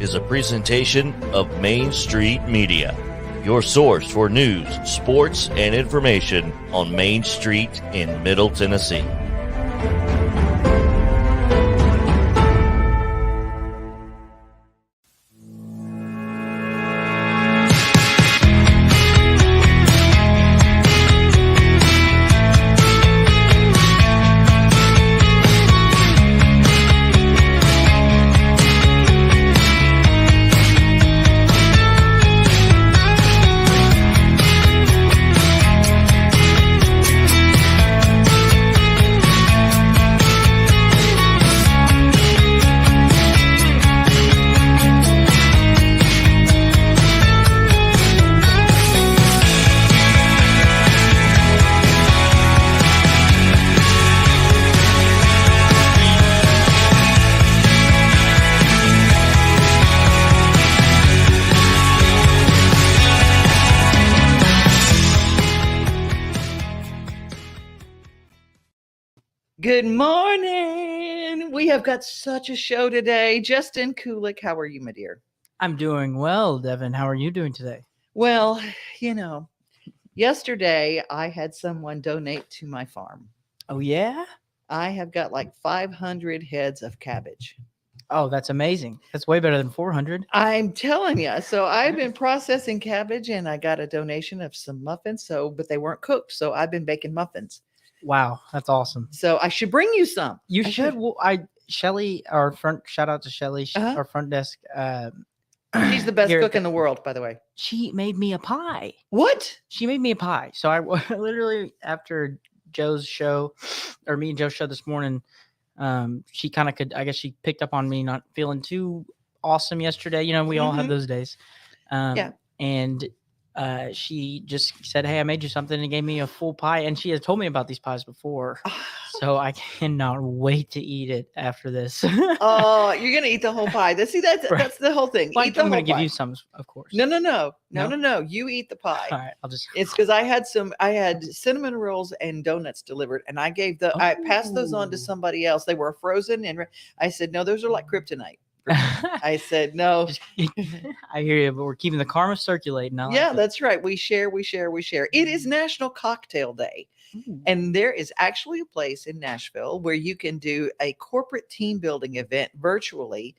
is a presentation of Main Street Media, your source for news, sports, and information on Main Street in Middle Tennessee. Good morning. We have got such a show today. Justin Kulik, how are you, my dear? I'm doing well, Devin. How are you doing today? Well, yesterday I had someone donate to my farm. Oh, yeah? I have got like 500 heads of cabbage. Oh, that's amazing. That's way better than 400. I'm telling you. So I've been processing cabbage and I got a donation of some muffins. but they weren't cooked. So I've been baking muffins. Wow, that's awesome. So I should bring you some. You should. Well, Shelly, our front, shout out to Shelly, our front desk. She's the best cook in the world, by the way. She made me a pie. What? She made me a pie. So I literally, after Joe's show, or me and Joe's show this morning, she kind of I guess she picked up on me not feeling too awesome yesterday. You know, we all have those days. Yeah. And she just said, "Hey, I made you something," and gave me a full pie. And she had told me about these pies before, so I cannot wait to eat it after this. Oh, you're gonna eat the whole pie. That's the whole thing. Well, Eat the I'm whole gonna give pie. you some, of course. No. You eat the pie. All right, I'll just. It's because I had cinnamon rolls and donuts delivered, and I passed those on to somebody else. They were frozen, and I said, "No, those are like kryptonite." I said, "No." I hear you, but we're keeping the karma circulating. Yeah, that's right. We share. It is National Cocktail Day. Ooh. And there is actually a place in Nashville where you can do a corporate team building event virtually.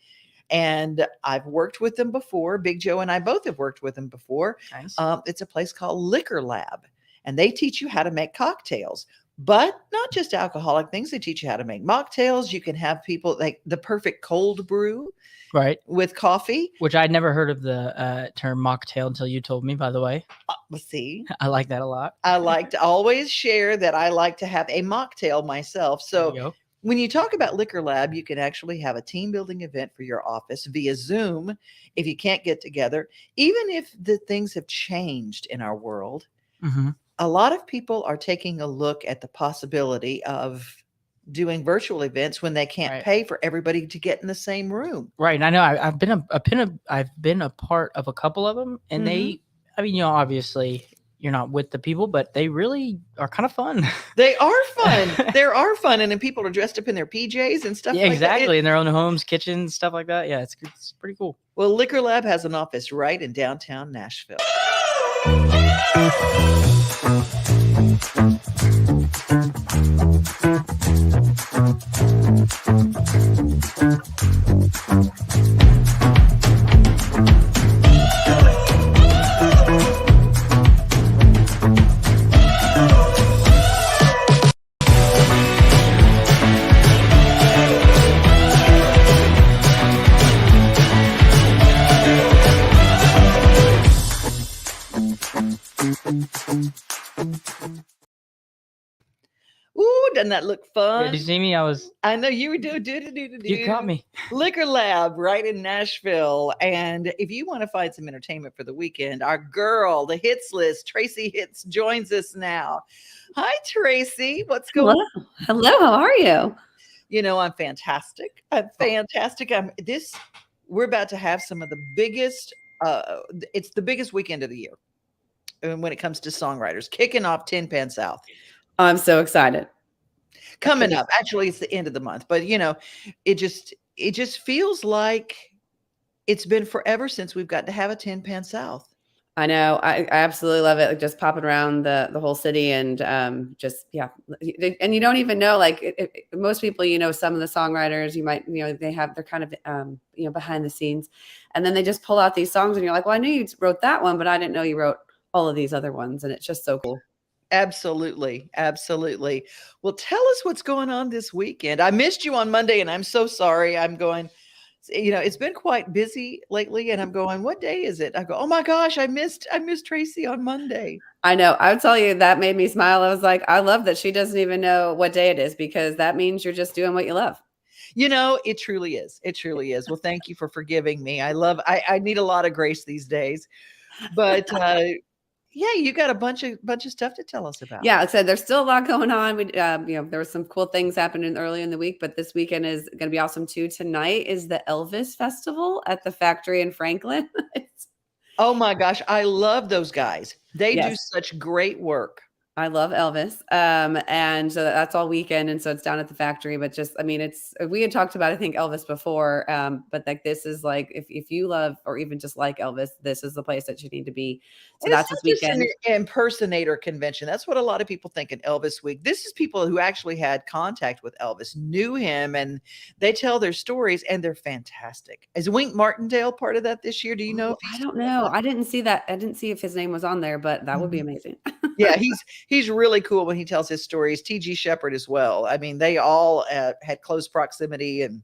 And I've worked with them before. Big Joe and I both have worked with them before. Nice. It's a place called Liquor Lab, and they teach you how to make cocktails. But not just alcoholic things. They teach you how to make mocktails. You can have people like the perfect cold brew, right, with coffee. Which I'd never heard of the term mocktail until you told me, by the way. Let's see. I like that a lot. I like to always share that I like to have a mocktail myself. So when you talk about Liquor Lab, you can actually have a team building event for your office via Zoom if you can't get together. Even if the things have changed in our world, a lot of people are taking a look at the possibility of doing virtual events when they can't pay for everybody to get in the same room. Right. And I know I've been a part of a couple of them, and obviously you're not with the people, but they really are kind of fun. They are fun. And then people are dressed up in their PJs and stuff. Yeah, like exactly. That. In their own homes, kitchens, stuff like that. Yeah, it's pretty cool. Well, Liquor Lab has an office right in downtown Nashville. Ooh, doesn't that look fun? Did you see me? I know you were doing. You caught me. Liquor Lab right in Nashville. And if you want to find some entertainment for the weekend, our girl, the Hitz List, Tracie Hitz, joins us now. Hi, Tracie. What's going on? Hello, how are you? You know, I'm fantastic. We're about to have some of the biggest, it's the biggest weekend of the year when it comes to songwriters, kicking off Tin Pan South. I'm so excited. Coming up. Actually, it's the end of the month, but you know, it just feels like it's been forever since we've got to have a Tin Pan South. I know. I absolutely love it. Like just popping around the whole city and just, yeah. And you don't even know, like most people, some of the songwriters you might, they're kind of, behind the scenes, and then they just pull out these songs and you're like, well, I knew you wrote that one, but I didn't know you wrote all of these other ones. And it's just so cool. Absolutely. Absolutely. Well, tell us what's going on this weekend. I missed you on Monday and I'm so sorry. I'm going, it's been quite busy lately and I'm going, what day is it? I go, oh my gosh, I missed Tracie on Monday. I know. I would tell you that made me smile. I was like, I love that she doesn't even know what day it is, because that means you're just doing what you love. It truly is. It truly is. Well, thank you for forgiving me. I need a lot of grace these days, but, yeah, you got a bunch of stuff to tell us about. Yeah, like I said, there's still a lot going on. We, there were some cool things happening early in the week, but this weekend is going to be awesome too. Tonight is the Elvis Festival at the Factory in Franklin. Oh my gosh, I love those guys. They do such great work. I love Elvis. And so that's all weekend. And so it's down at the Factory, but we had talked about, I think, Elvis before. But like, this is like, if you love, or even just like Elvis, this is the place that you need to be. So and that's this weekend. An impersonator convention. That's what a lot of people think in Elvis Week. This is people who actually had contact with Elvis, knew him, and they tell their stories, and they're fantastic. Is Wink Martindale part of that this year? Do you know? I don't know. I didn't see that. I didn't see if his name was on there, but that would be amazing. Yeah, he's really cool when he tells his stories. T.G. Shepherd as well. I mean, they all had close proximity, and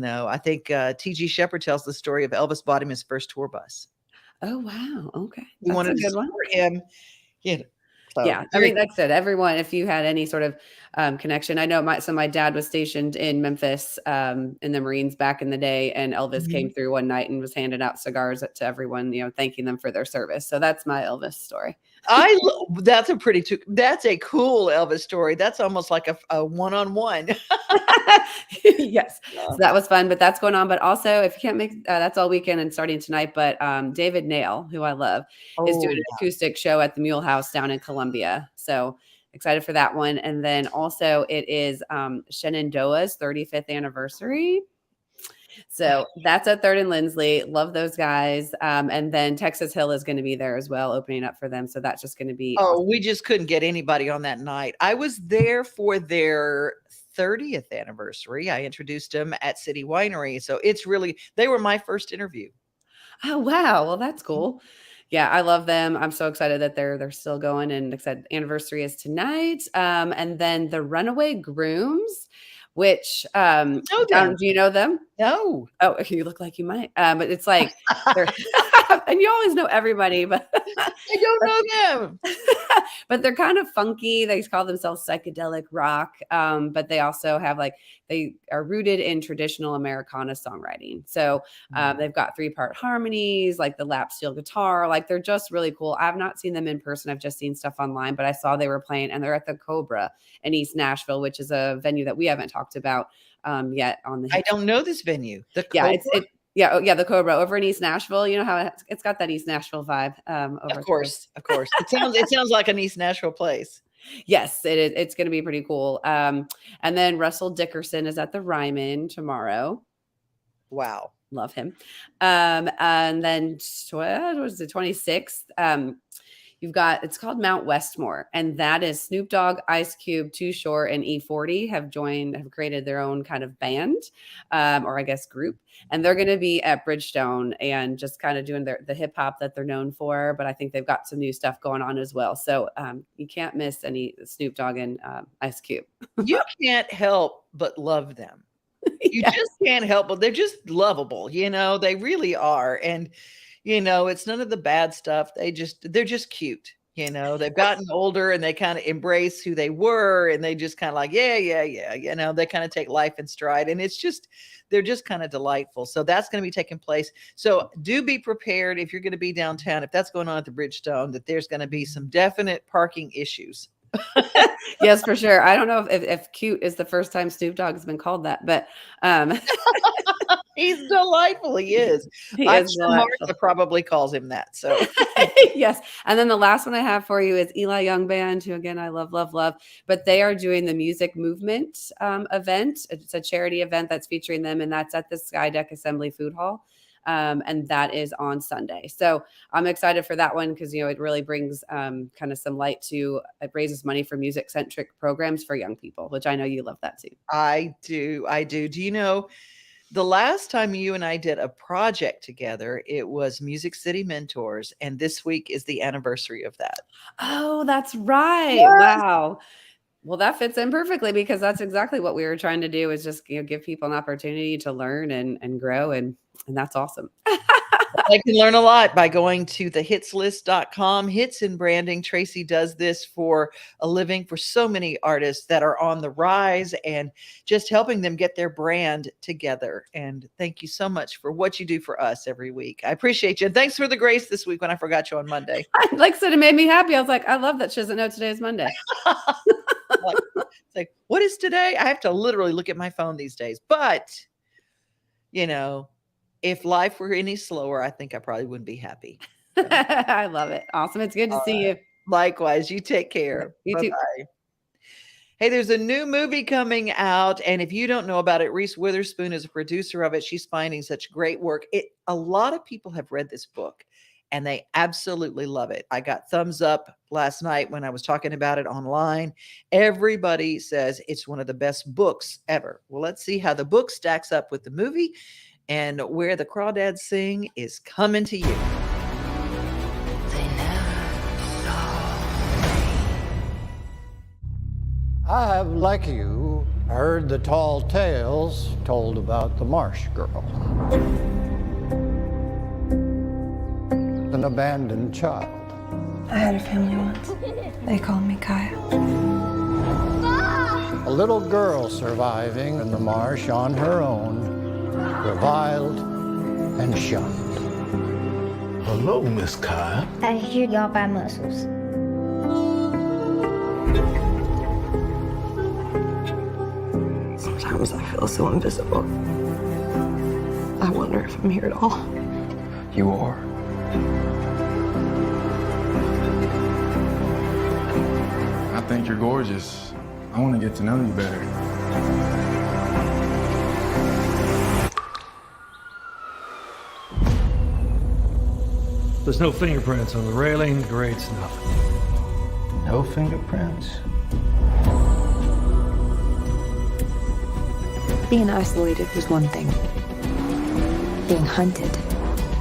I think T.G. Shepherd tells the story of Elvis bought him his first tour bus. Oh wow! Okay, he wanted to support him. So, yeah, I mean, like I said, everyone, if you had any sort of connection, I know my dad was stationed in Memphis in the Marines back in the day, and Elvis came through one night and was handing out cigars to everyone, thanking them for their service. So that's my Elvis story. That's a cool Elvis story. That's almost like a one-on-one. Yes. So that was fun, but that's going on. But also, if you can't make that's all weekend and starting tonight, but David Nail, who I love, is doing an acoustic show at the Mule House down in Columbia. So excited for that one. And then also it is Shenandoah's 35th anniversary. So that's at 3rd and Lindsley. Love those guys. And then Texas Hill is going to be there as well, opening up for them. So that's just going to be awesome. We just couldn't get anybody on that night. I was there for their 30th anniversary. I introduced them at City Winery. So they were my first interview. Oh, wow. Well, that's cool. Yeah, I love them. I'm so excited that they're still going. And like I said, anniversary is tonight. And then the Runaway Grooms, which do you know them? No. Oh, you look like you might. But it's like and you always know everybody, but I don't know them. But they're kind of funky. They call themselves psychedelic rock. But they also have they are rooted in traditional Americana songwriting. So they've got 3-part harmonies, like the lap steel guitar. Like they're just really cool. I've not seen them in person. I've just seen stuff online, but I saw they were playing, and they're at the Cobra in East Nashville, which is a venue that we haven't talked about yet on the. I don't know this venue. The Cobra? Yeah, the Cobra over in East Nashville. You know how it's got that East Nashville vibe. Of course. It sounds like an East Nashville place. Yes, it is. It's going to be pretty cool. And then Russell Dickerson is at the Ryman tomorrow. Wow, love him. And then what was the 26th? It's called Mount Westmore, and that is Snoop Dogg, Ice Cube, Too Short, and E40 have created their own kind of band, or I guess group, and they're going to be at Bridgestone and just kind of doing the hip hop that they're known for. But I think they've got some new stuff going on as well. So you can't miss any Snoop Dogg and Ice Cube. You can't help but love them. You just can't help but they're just lovable. They really are, and. It's none of the bad stuff. They're just cute. They've gotten older and they kind of embrace who they were, and they just kind of like, yeah. They kind of take life in stride, and they're just kind of delightful. So that's going to be taking place. So do be prepared if you're going to be downtown, if that's going on at the Bridgestone, that there's going to be some definite parking issues. Yes, for sure. I don't know if cute is the first time Snoop Dogg has been called that, but he's delightful. He is. Martha probably calls him that. So yes. And then the last one I have for you is Eli Young Band, who again I love, but they are doing the Music Movement event. It's a charity event that's featuring them, and that's at the Skydeck Assembly Food Hall. And that is on Sunday. So I'm excited for that one because, it really brings kind of some light to, it raises money for music-centric programs for young people, which I know you love that too. I do. Do you know, the last time you and I did a project together, it was Music City Mentors, and this week is the anniversary of that. Oh, that's right. Yes. Wow. Well, that fits in perfectly because that's exactly what we were trying to do, is just, give people an opportunity to learn and grow. And that's awesome. I can learn a lot by going to the hitzlist.com. Hits in branding. Tracie does this for a living for so many artists that are on the rise and just helping them get their brand together. And thank you so much for what you do for us every week. I appreciate you. And thanks for the grace this week when I forgot you on Monday. Like I said, it made me happy. I was like, I love that she doesn't know today is Monday. It's like, what is today? I have to literally look at my phone these days. But, if life were any slower, I think I probably wouldn't be happy. So. I love it. Awesome. It's good to see you. Likewise. You take care. You Bye-bye. too. Hey, there's a new movie coming out. And if you don't know about it, Reese Witherspoon is a producer of it. She's finding such great work. A lot of people have read this book and they absolutely love it. I got thumbs up last night when I was talking about it online. Everybody says it's one of the best books ever. Well, let's see how the book stacks up with the movie. And Where the Crawdads Sing is coming to you. I have, like you, heard the tall tales told about the Marsh Girl. An abandoned child. I had a family once. They called me Kaya. A little girl surviving in the marsh on her own, reviled and shunned. Hello, Miss Kaya. I hear y'all buy mussels. Sometimes I feel so invisible. I wonder if I'm here at all. You are. I think you're gorgeous. I want to get to know you better. There's no fingerprints on the railing. The grate's nothing. No fingerprints? Being isolated was one thing. Being hunted,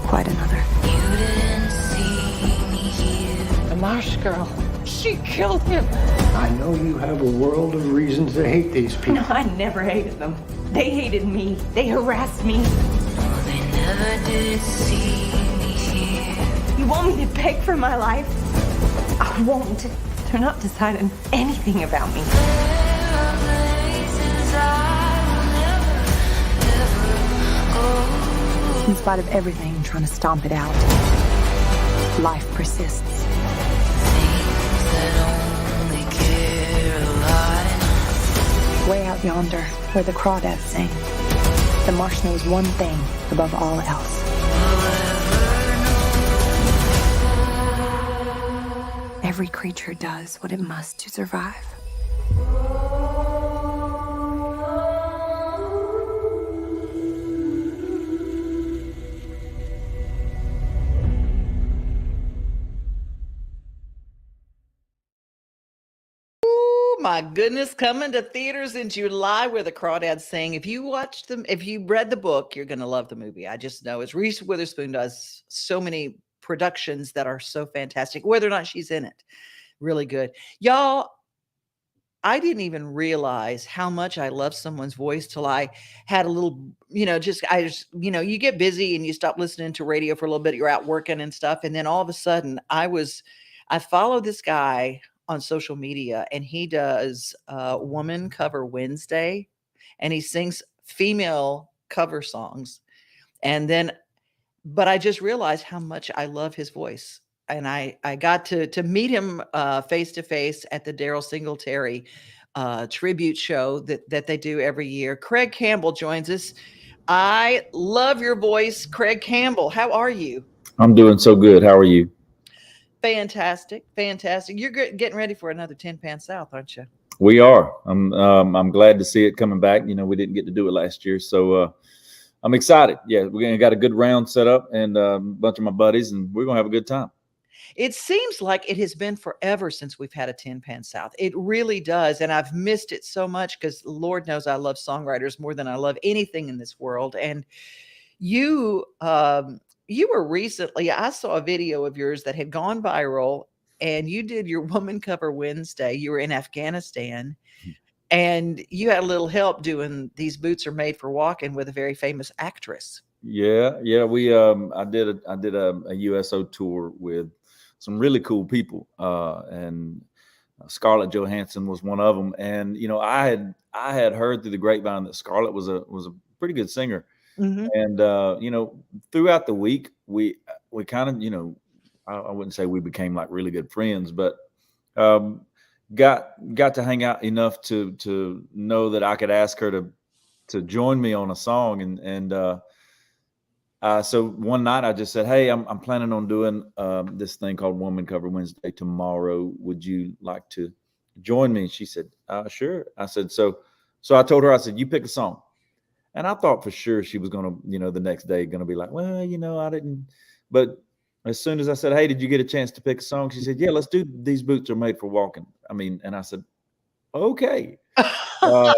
quite another. You didn't see me here. The Marsh Girl. She killed him. I know you have a world of reasons to hate these people. No, I never hated them. They hated me. They harassed me. Oh, they never did see me here. You want me to beg for my life? I won't. They're not deciding anything about me. There are places I will never, ever go. In spite of everything trying to stomp it out, life persists. Way out yonder, where the crawdads sing, the marsh knows one thing above all else. Every creature does what it must to survive. My goodness, coming to theaters in July, Where the Crawdads Sing. If you watched them, if you read the book, you're going to love the movie. I just know it's Reese Witherspoon does so many productions that are so fantastic, whether or not she's in it. Really good. Y'all, I didn't even realize how much I love someone's voice till I had a little, you get busy and you stop listening to radio for a little bit. You're out working and stuff. And then all of a sudden I follow this guy on social media, and he does Woman Cover Wednesday, and he sings female cover songs. But I just realized how much I love his voice. And I got to meet him face to face at the Daryl Singletary tribute show that they do every year. Craig Campbell joins us. I love your voice, Craig Campbell. How are you? I'm doing so good. How are you? Fantastic. You're getting ready for another 10 Pan South, aren't you? We are. I'm glad to see it coming back. We didn't get to do it last year, so I'm excited. Yeah, we got a good round set up and a bunch of my buddies, and we're gonna have a good time. It seems like it has been forever since we've had a Tin Pan South. It really does, and I've missed it so much because Lord knows I love songwriters more than I love anything in this world. And you, you were recently, I saw a video of yours that had gone viral, and you did your Woman Cover Wednesday. You were in Afghanistan, and you had a little help doing These Boots Are Made for Walking with a very famous actress. Yeah. We I did a USO tour with some really cool people, and Scarlett Johansson was one of them. And I had heard through the grapevine that Scarlett was a pretty good singer. Mm-hmm. And throughout the week we kind of I wouldn't say we became like really good friends, but got to hang out enough to know that I could ask her to join me on a song. And so one night I just said, hey, I'm planning on doing this thing called Woman Cover Wednesday tomorrow. Would you like to join me? And she said, sure. I said, so I told her, I said, you pick a song. And I thought for sure she was going to, the next day going to be like, well, I didn't. But as soon as I said, hey, did you get a chance to pick a song? She said, yeah, let's do These Boots Are Made for Walking. And I said, okay. Because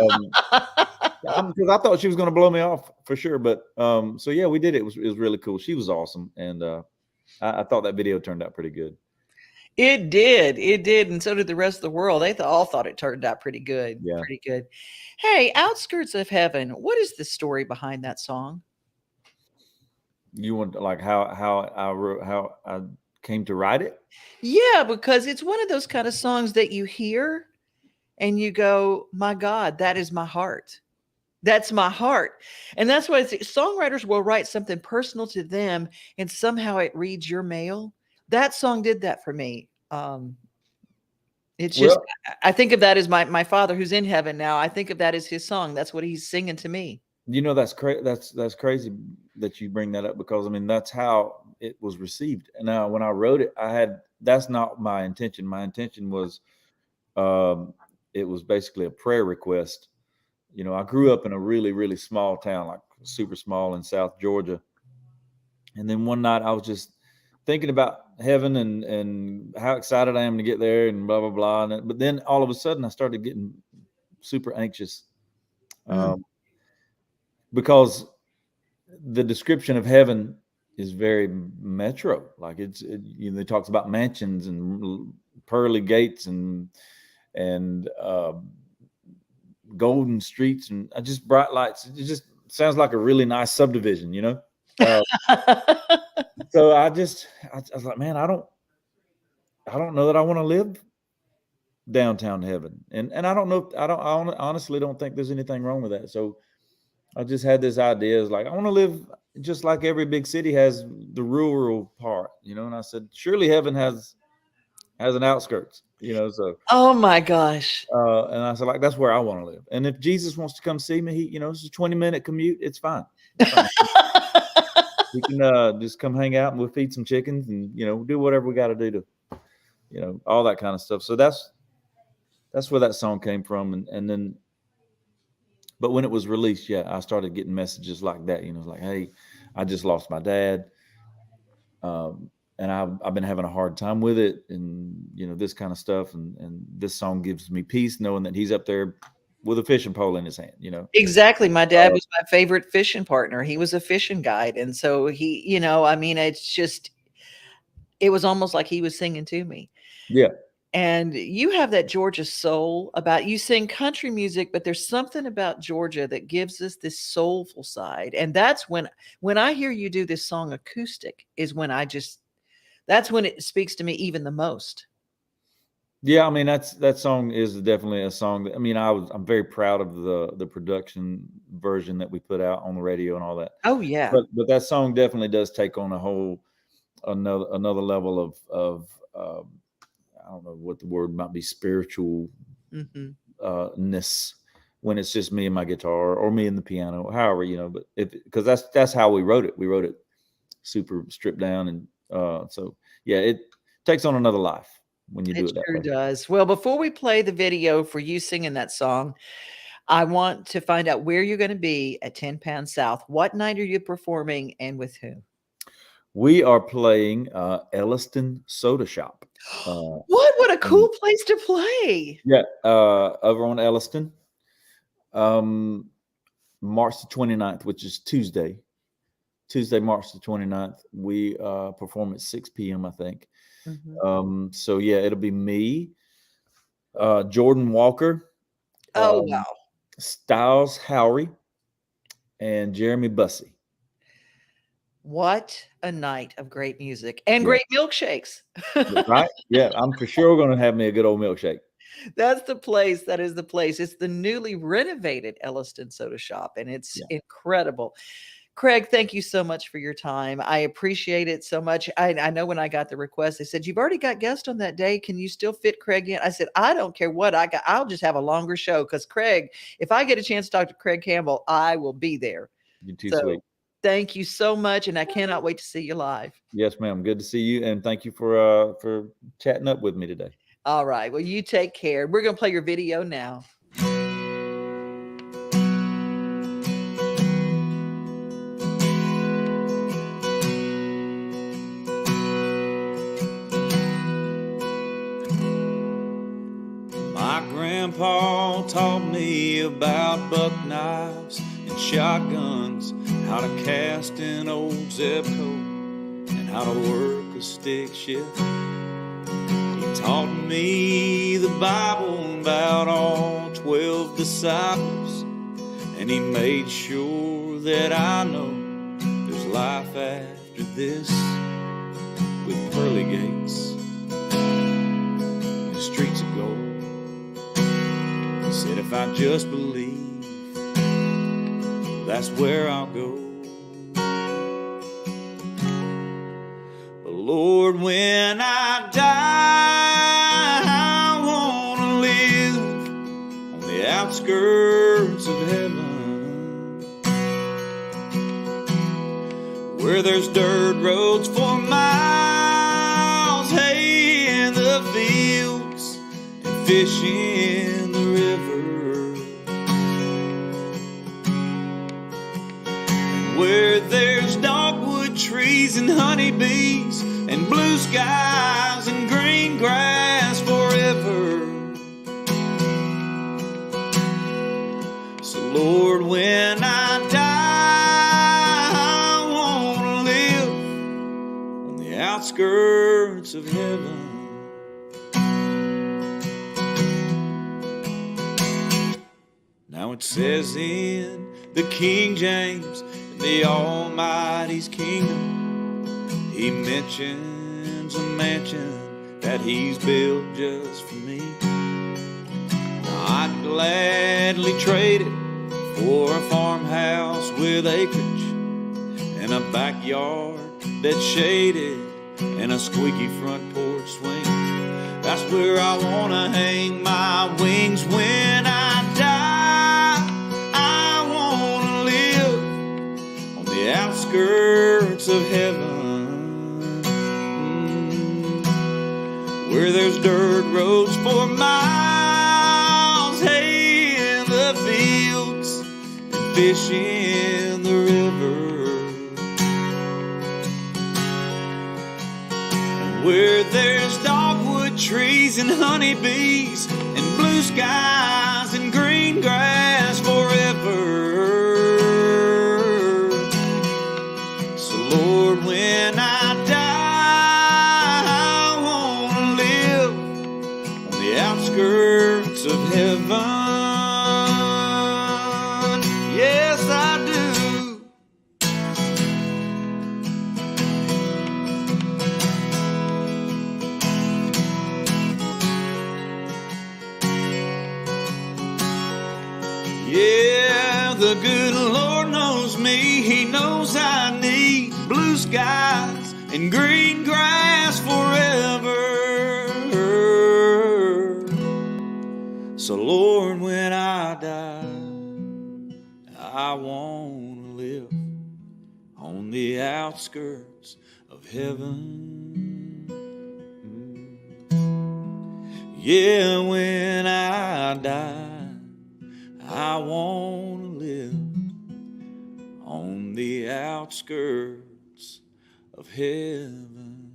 I thought she was going to blow me off for sure. But so yeah, we did it. It was really cool. She was awesome. And I thought that video turned out pretty good. It did. And so did the rest of the world. They all thought it turned out pretty good. Yeah. Pretty good. Hey, Outskirts of Heaven. What is the story behind that song? You want like how I came to write it? Yeah, because it's one of those kind of songs that you hear and you go, my God, that is my heart. That's my heart. And that's why songwriters will write something personal to them and somehow it reads your mail. That song did that for me. It's just, I think of that as my father who's in heaven now. I think of that as his song. That's what he's singing to me. That's crazy. That's crazy that you bring that up, because that's how it was received. And now when I wrote it, that's not my intention. My intention was, it was basically a prayer request. I grew up in a really, really small town, like super small in South Georgia. And then one night I was just thinking about heaven and how excited I am to get there and blah, blah, blah. But then all of a sudden I started getting super anxious. Because the description of heaven is very metro. Like it talks about mansions and pearly gates and golden streets and just bright lights. It just sounds like a really nice subdivision, So I was like, man, I don't know that I want to live downtown heaven. And I don't know, I honestly don't think there's anything wrong with that. So I just had this idea, is like, I want to live just like every big city has the rural part, and I said, surely heaven has an outskirts, so. Oh my gosh. And I said, like, that's where I want to live. And if Jesus wants to come see me, it's a 20-minute commute. It's fine. We can just come hang out and we'll feed some chickens and, do whatever we got to do to, all that kind of stuff. So that's where that song came from. And then, but when it was released, I started getting messages like that, like, hey, I just lost my dad. And I've been having a hard time with it and, this kind of stuff. And this song gives me peace knowing that he's up there with a fishing pole in his hand, Exactly. My dad was my favorite fishing partner. He was a fishing guide. And so he, it's just, it was almost like he was singing to me. Yeah. And you have that Georgia soul about you. Sing country music, but there's something about Georgia that gives us this soulful side. And that's when I hear you do this song acoustic is when that's when it speaks to me even the most. Yeah. that song is definitely a song that, I'm very proud of the production version that we put out on the radio and all that. Oh yeah. But that song definitely does take on another level of I don't know what the word might be, spiritual ness, when it's just me and my guitar or me and the piano, however, but because that's how we wrote it. We wrote it super stripped down. And so, yeah, it takes on another life when you do it that way. It sure does. Well, before we play the video for you singing that song, I want to find out where you're going to be at 10 Pounds South. What night are you performing and with whom? We are playing Elliston Soda Shop. What a cool place to play. Yeah, over on Elliston. March the 29th, which is Tuesday, March the 29th. We perform at 6 p.m., I think. Mm-hmm. So, yeah, it'll be me, Jordan Walker. Wow. Styles Howry, and Jeremy Bussey. What a night of great music and great milkshakes. Right? Yeah, I'm for sure going to have me a good old milkshake. That's the place. That is the place. It's the newly renovated Elliston Soda Shop, and it's incredible. Craig, thank you so much for your time. I appreciate it so much. I know when I got the request, they said, you've already got guests on that day. Can you still fit Craig in? I said, I don't care what I got. I'll just have a longer show because Craig, if I get a chance to talk to Craig Campbell, I will be there. You're too sweet. Thank you so much, and I cannot wait to see you live. Yes, ma'am. Good to see you, and thank you for chatting up with me today. All right. Well, you take care. We're going to play your video now. My grandpa taught me about buck knives and shotguns, how to cast an old Zeb coat, and how to work a stick shift. He taught me the Bible about all 12 disciples, and he made sure that I know there's life after this, with pearly gates and streets of gold. He said if I just believe, that's where I'll go. But Lord, when I die, I want to live on the outskirts of heaven, where there's dirt roads for miles, hay in the fields, and fish in the river, and where there's dogwood trees and honeybees and blue skies and green grass forever. So Lord, when I die, I want to live on the outskirts of heaven. Now it says in the King James, in the Almighty's kingdom, he mentions a mansion that he's built just for me. Now I'd gladly trade it for a farmhouse with acreage and a backyard that's shaded and a squeaky front porch swing. That's where I want to hang my wings when I die. I want to live on the outskirts of heaven, where there's dirt roads for miles, hay in the fields, and fish in the river, and where there's dogwood trees and honeybees and blue skies and green grass forever. So Lord, when I die, outskirts of heaven. Yes, I do. Yeah, the good Lord knows me. He knows I need blue skies and green grass forever. So Lord, when I die, I want to live on the outskirts of heaven. Yeah, when I die, I want to live on the outskirts of heaven.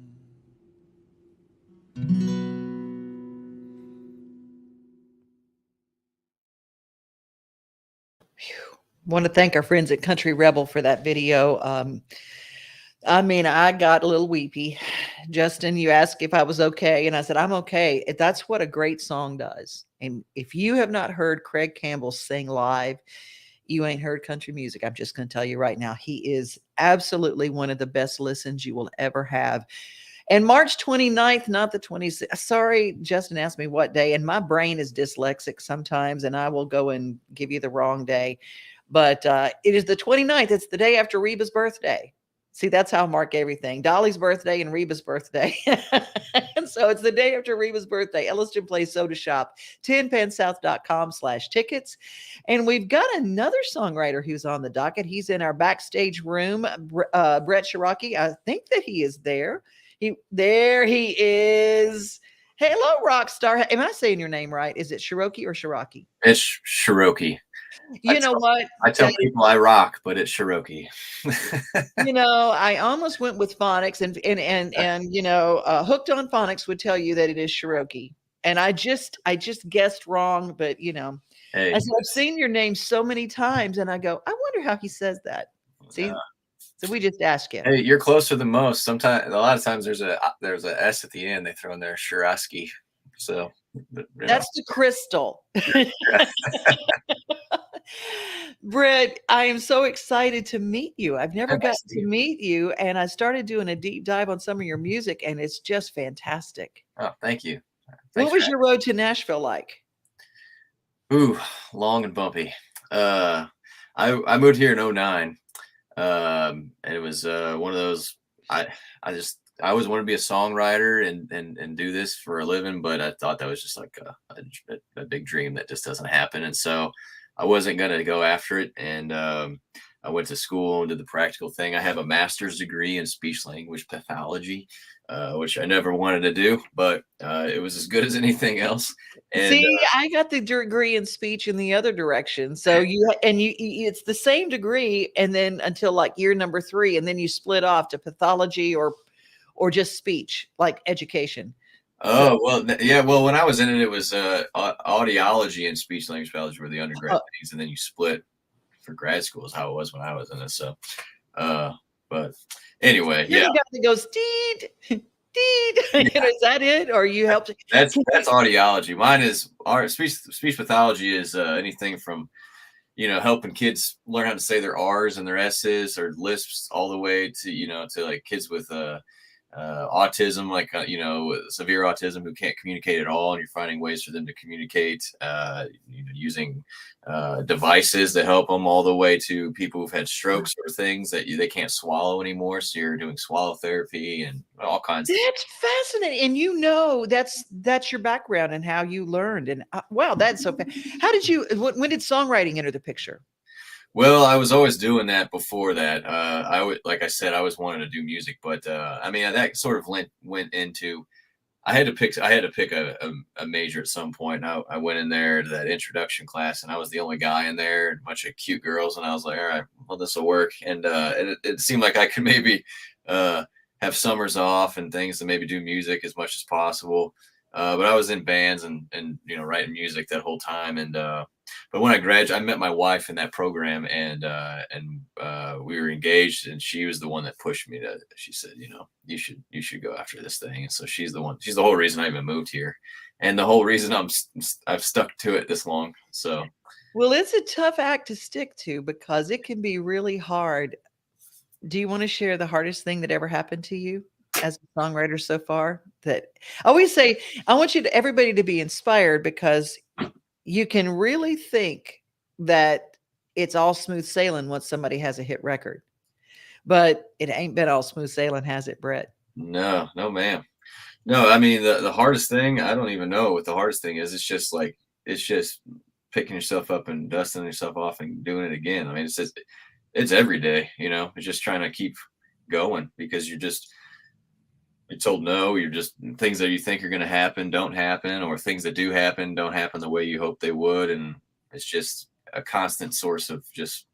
Want to thank our friends at Country Rebel for that video. I mean, I got a little weepy. Justin, you asked if I was okay, and I said, I'm okay. That's what a great song does. And if you have not heard Craig Campbell sing live, you ain't heard country music. I'm just going to tell you right now, he is absolutely one of the best listens you will ever have. And March 29th, not the 26th. Sorry, Justin asked me what day, and my brain is dyslexic sometimes, and I will go and give you the wrong day. But it is the 29th. It's the day after Reba's birthday. See, that's how I mark everything. Dolly's birthday and Reba's birthday. And so it's the day after Reba's birthday. Elliston Place Soda Shop, tinpansouth.com/tickets. And we've got another songwriter who's on the docket. He's in our backstage room, Brett Sheroky. I think that he is there. There he is. Hello, rock star. Am I saying your name right? Is it Sheroky or Sheroky? It's Sheroky. You know what? I tell people I rock, but it's Sheroky. You know, I almost went with phonics, and you know, Hooked on Phonics would tell you that it is Sheroky, and I just guessed wrong. But you know, hey, I said, I've seen your name so many times, and I go, I wonder how he says that. See, so we just ask him. Hey, you're closer than most. Sometimes, a lot of times, there's a S at the end. They throw in there Sheroky. So that's the crystal. Brett, I am so excited to meet you. I've never gotten to meet you, and I started doing a deep dive on some of your music, and it's just fantastic. Oh, thank you. What was your road to Nashville like? Ooh, long and bumpy. I moved here in 2009. And it was one of those. I always wanted to be a songwriter and do this for a living, but I thought that was just like a big dream that just doesn't happen, and so I wasn't going to go after it. And I went to school and did the practical thing. I have a master's degree in speech language pathology, which I never wanted to do, but it was as good as anything else. And, see, I got the degree in speech in the other direction. So it's the same degree, and then until like year number 3, and then you split off to pathology or just speech, like education. Oh, well, yeah. Well, when I was in it, it was audiology and speech language pathology were the undergrad things, and then you split for grad school is how it was when I was in it. So, but anyway, You're yeah. the guy that goes deed. You know, is that it, or you helped? That's audiology. Mine is our speech pathology is anything from, you know, helping kids learn how to say their R's and their S's or lisps, all the way to, you know, to like kids with autism, like you know, severe autism who can't communicate at all, and you're finding ways for them to communicate, you know, using devices that help them, all the way to people who've had strokes or things that they can't swallow anymore, so you're doing swallow therapy and all kinds. That's fascinating, and you know, that's your background and how you learned, and wow, that's so. How did you? When did songwriting enter the picture? Well, I was always doing that before that. I would, like I said, I always wanted to do music, but I mean, that sort of went into. I had to pick a major at some point. I went in there to that introduction class, and I was the only guy in there, and a bunch of cute girls, and I was like, all right, well, this will work. And it seemed like I could maybe have summers off and things to maybe do music as much as possible. But I was in bands and you know, writing music that whole time. And but when I graduated, I met my wife in that program, and we were engaged, and she was the one that pushed me to. She said, you know, you should go after this thing. And so she's the whole reason I even moved here, and the whole reason I've stuck to it this long. So, well, it's a tough act to stick to because it can be really hard. Do you want to share the hardest thing that ever happened to you as a songwriter so far? That I always say, I want everybody to be inspired, because you can really think that it's all smooth sailing once somebody has a hit record, but it ain't been all smooth sailing, has it, Brett? No, ma'am. No, I mean, the hardest thing, I don't even know what the hardest thing is. It's just picking yourself up and dusting yourself off and doing it again. I mean, it's every day, you know, it's just trying to keep going, because you're told no, you're just, things that you think are going to happen don't happen, or things that do happen don't happen the way you hope they would. And it's just a constant source of just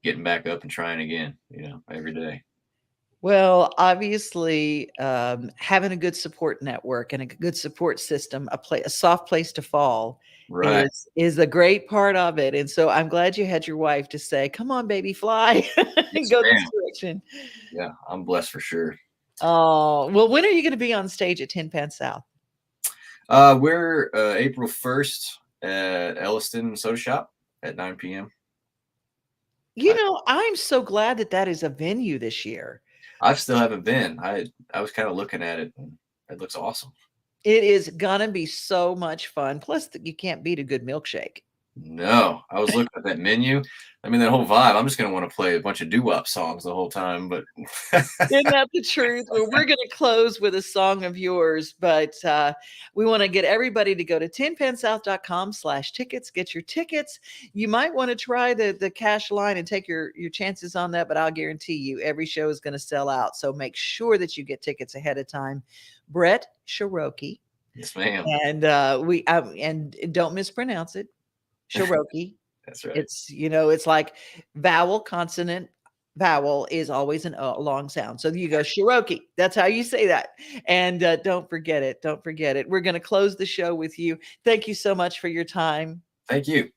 getting back up and trying again, every day. Well, obviously, having a good support network and a good support system, a soft place to fall, Right. is a great part of it. And so I'm glad you had your wife to say, "Come on, baby, fly and Yes, go ma'am. this direction." Yeah, I'm blessed for sure. Oh, well, when are you going to be on stage at Tin Pan South? We're April 1st at Elliston Soda Shop at 9 p.m. I'm so glad that is a venue this year. I still haven't been. I was kind of looking at it, and it looks awesome. It is gonna be so much fun. Plus, you can't beat a good milkshake. No, I was looking at that menu. I mean, that whole vibe. I'm just going to want to play a bunch of doo-wop songs the whole time. But isn't that the truth? Well, we're going to close with a song of yours, but we want to get everybody to go to tinpansouth.com/tickets. Get your tickets. You might want to try the cash line and take your chances on that, but I'll guarantee you every show is going to sell out. So make sure that you get tickets ahead of time. Brett Sheroky. Yes, ma'am. And and don't mispronounce it. Sheroky. That's right. It's like vowel, consonant, vowel is always a long sound. So you go Sheroky. That's how you say that. And don't forget it. Don't forget it. We're going to close the show with you. Thank you so much for your time. Thank you.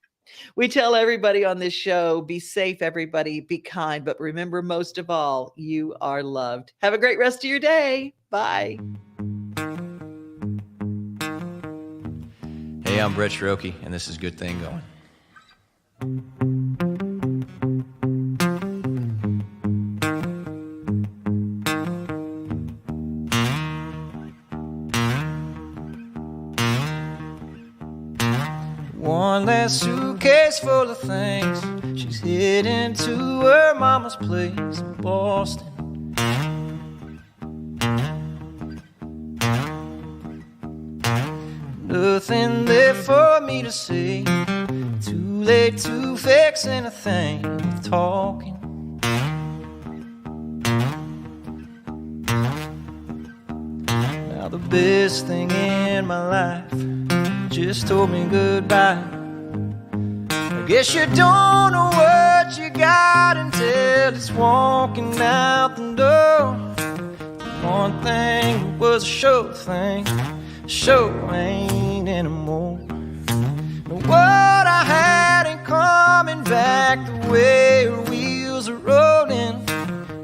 We tell everybody on this show, be safe, everybody, be kind, but remember, most of all, you are loved. Have a great rest of your day. Bye. Hey, I'm Brett Sheroky, and this is Good Thing Going. One last suitcase full of things. She's heading to her mama's place in Boston. Nothing left for me to say. Too late to fix anything with talking. Now the best thing in my life just told me goodbye. I guess you don't know what you got until it's walking out the door. The one thing was a sure thing, sure ain't anymore. But what I had ain't coming back the way her wheels are rolling.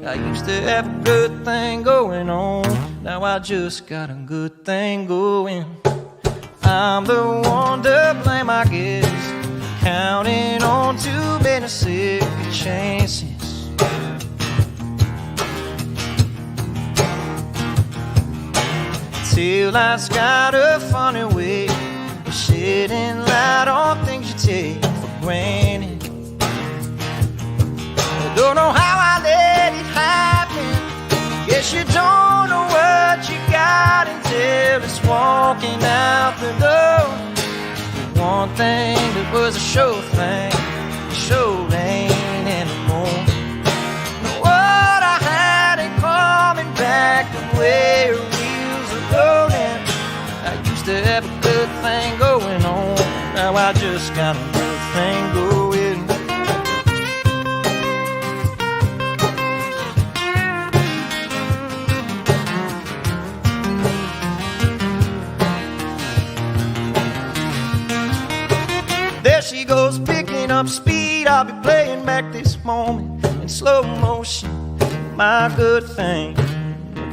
I used to have a good thing going on, now I just got a good thing going. I'm the one to blame, I guess, counting on too many second chances. Till life's got a funny way of shedding light on things you take for granted. I don't know how I let it happen. Guess you don't know what you got until it's walking out the door. The one thing that was a sure thing, sure ain't anymore. But what I had ain't coming back the way her wheels are rolling. I used to have a good thing going on, now I just got a good thing going. There she goes, picking up speed. I'll be playing back this moment in slow motion. My good thing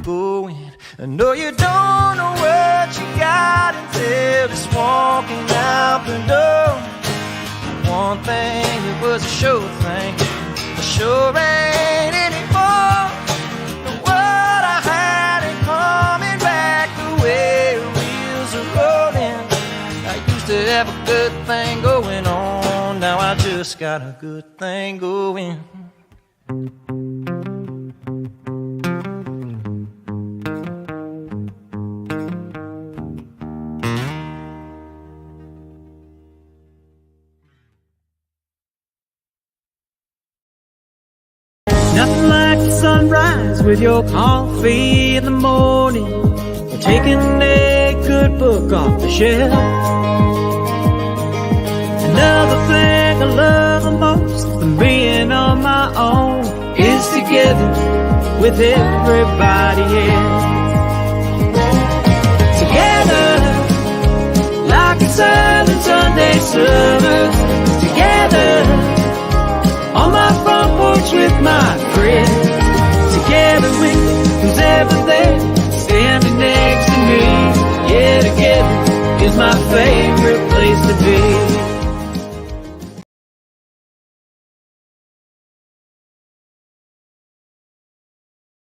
going. I know you don't know what you got until it's walking out the door. One thing that was a sure thing, sure ain't anymore. But what I had ain't coming back the way her wheels are rolling. I used to have a good thing going on, now I just got a good thing going. Nothing like the sunrise with your coffee in the morning, or taking a good book off the shelf. Another thing I love the most than being on my own is together with everybody else. Together, like a silent Sunday service. Together, on my front porch with my friends. Together with who's ever there, standing next to me. Yeah, together is my favorite place to be.